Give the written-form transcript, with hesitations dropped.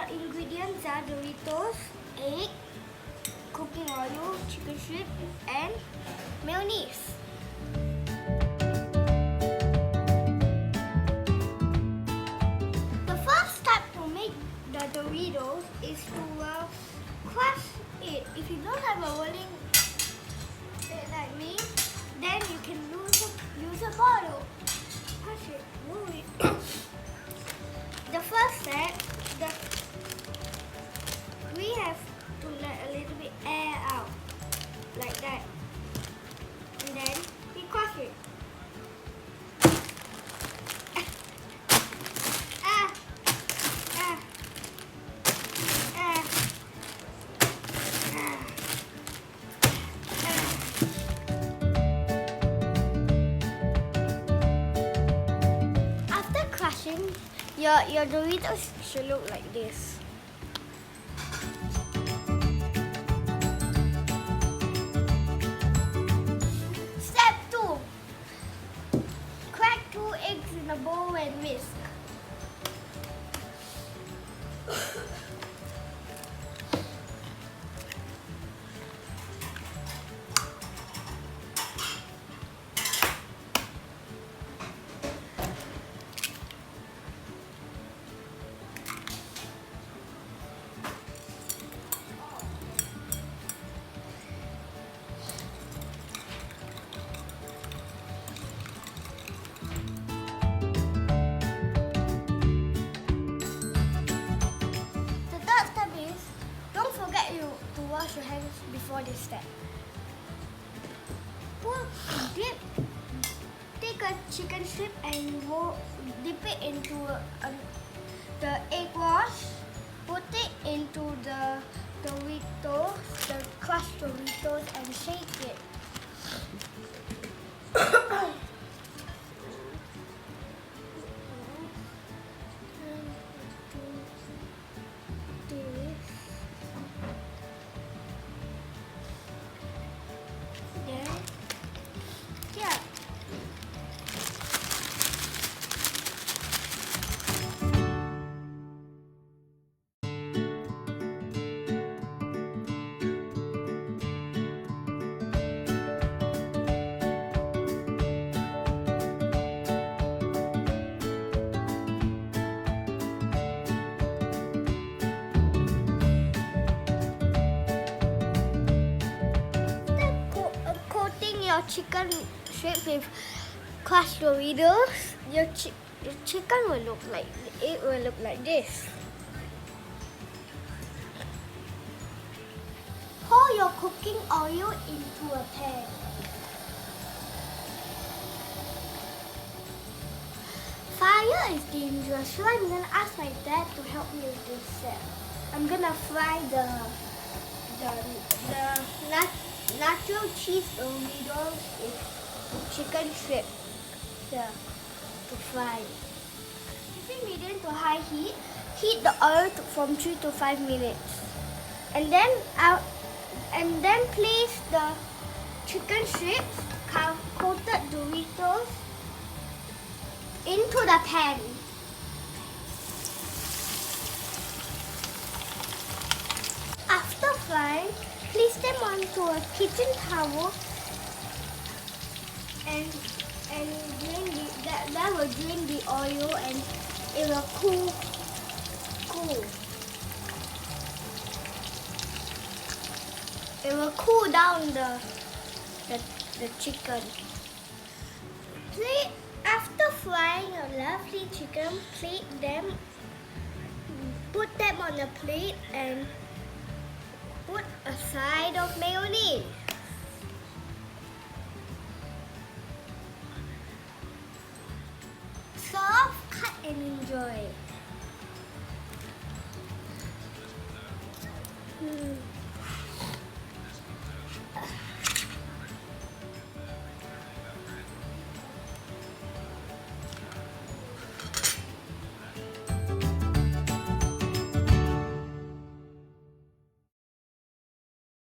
The ingredients are Doritos, egg, cooking oil, chicken strip, and mayonnaise. The first step to make the Doritos is to crush it. If you don't have a rolling bit like me, then you can use a bottle. Crush it, move it. The first step, we have to let a little bit air out, like that, and then we crush it. After crushing, your Doritos should look like this. Step 2. Crack 2 eggs in a bowl and whisk. To wash your hands before this step. Take a chicken strip and dip it into the egg wash. Put it into the Doritos, the crushed Doritos, and shake it. Your chicken strips with crushed Doritos, your chicken will look like this. Pour your cooking oil into a pan. Fire is dangerous, so I'm gonna ask my dad to help me with this step. I'm gonna fry the Nacho Cheese Doritos with chicken strip here to fry. Using medium to high heat, heat the oil from 3 to 5 minutes, and then place the chicken strips, coated Doritos into the pan. After frying, place them onto a kitchen towel and that will drain the oil and it will cool. It will cool down the chicken. After frying a lovely chicken, put them on a plate and put a side of mayonnaise